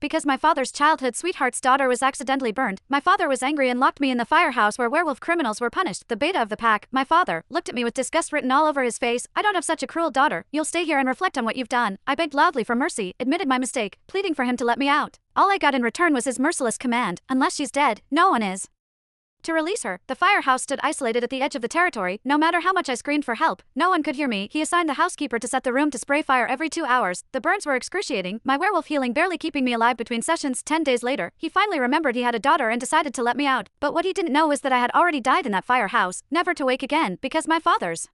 Because my father's childhood sweetheart's daughter was accidentally burned, my father was angry and locked me in the firehouse where werewolf criminals were punished. The beta of the pack, my father, looked at me with disgust written all over his face. I don't have such a cruel daughter. You'll stay here and reflect on what you've done. I begged loudly for mercy, admitted my mistake, pleading for him to let me out. All I got in return was his merciless command, unless she's dead, no one is. To release her, the firehouse stood isolated at the edge of the territory. No matter how much I screamed for help, no one could hear me. He assigned the housekeeper to set the room to spray fire every 2 hours. The burns were excruciating, my werewolf healing barely keeping me alive between sessions. 10 days later, he finally remembered he had a daughter and decided to let me out. But what he didn't know was that I had already died in that firehouse, never to wake again, because my father's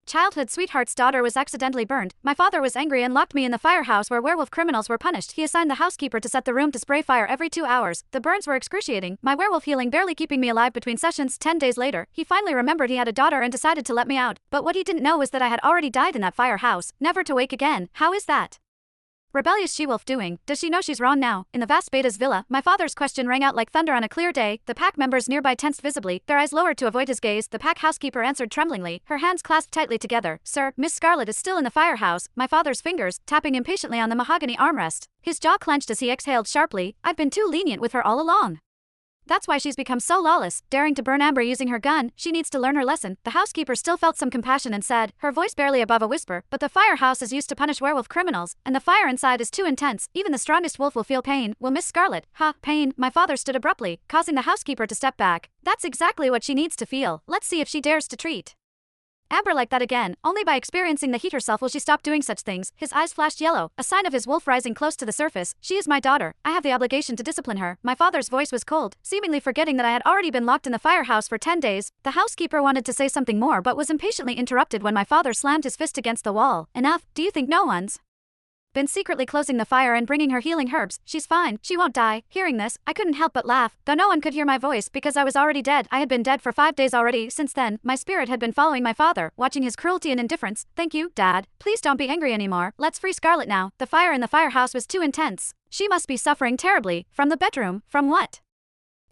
childhood sweetheart's daughter was accidentally burned. My father was angry and locked me in the firehouse where werewolf criminals were punished. He assigned the housekeeper to set the room to spray fire every 2 hours. The burns were excruciating, my werewolf healing barely keeping me alive between sessions. 10 days later, he finally remembered he had a daughter and decided to let me out. But what he didn't know was that I had already died in that firehouse, never to wake again. How is that rebellious she-wolf doing? Does she know she's wrong now? In the vast beta's villa, my father's question rang out like thunder on a clear day. The pack members nearby tensed visibly, their eyes lowered to avoid his gaze. The pack housekeeper answered tremblingly, her hands clasped tightly together. Sir, Miss Scarlet is still in the firehouse. My father's fingers, tapping impatiently on the mahogany armrest. His jaw clenched as he exhaled sharply. I've been too lenient with her all along. That's why she's become so lawless, daring to burn Amber using her gun. She needs to learn her lesson. The housekeeper still felt some compassion and said, her voice barely above a whisper, but the firehouse is used to punish werewolf criminals, and the fire inside is too intense. Even the strongest wolf will feel pain. Will Miss Scarlet? Pain? My father stood abruptly, causing the housekeeper to step back. That's exactly what she needs to feel. Let's see if she dares to treat Amber like that again. Only by experiencing the heat herself will she stop doing such things. His eyes flashed yellow, a sign of his wolf rising close to the surface. She is my daughter. I have the obligation to discipline her. My father's voice was cold, seemingly forgetting that I had already been locked in the firehouse for 10 days. The housekeeper wanted to say something more but was impatiently interrupted when my father slammed his fist against the wall. Enough. Do you think no one's been secretly closing the fire and bringing her healing herbs? She's fine. She won't die. Hearing this, I couldn't help but laugh, though no one could hear my voice because I was already dead. I had been dead for 5 days already. Since then, my spirit had been following my father, watching his cruelty and indifference. Thank you, Dad. Please don't be angry anymore. Let's free Scarlet now. The fire in the firehouse was too intense. She must be suffering terribly. From the bedroom. From what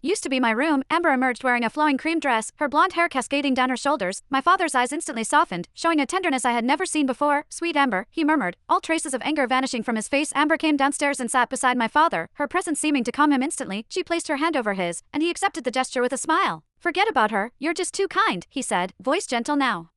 used to be my room, Amber emerged wearing a flowing cream dress, her blonde hair cascading down her shoulders. My father's eyes instantly softened, showing a tenderness I had never seen before. Sweet Amber, he murmured, all traces of anger vanishing from his face. Amber came downstairs and sat beside my father, her presence seeming to calm him instantly. She placed her hand over his, and he accepted the gesture with a smile. Forget about her, you're just too kind, he said, voice gentle now.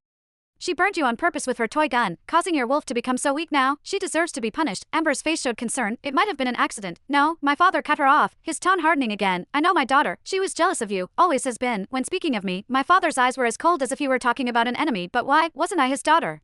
She burned you on purpose with her toy gun, causing your wolf to become so weak now. She deserves to be punished. Amber's face showed concern. It might have been an accident. No, my father cut her off, his tone hardening again. I know my daughter. She was jealous of you, always has been. When speaking of me, my father's eyes were as cold as if he were talking about an enemy. But why? Wasn't I his daughter?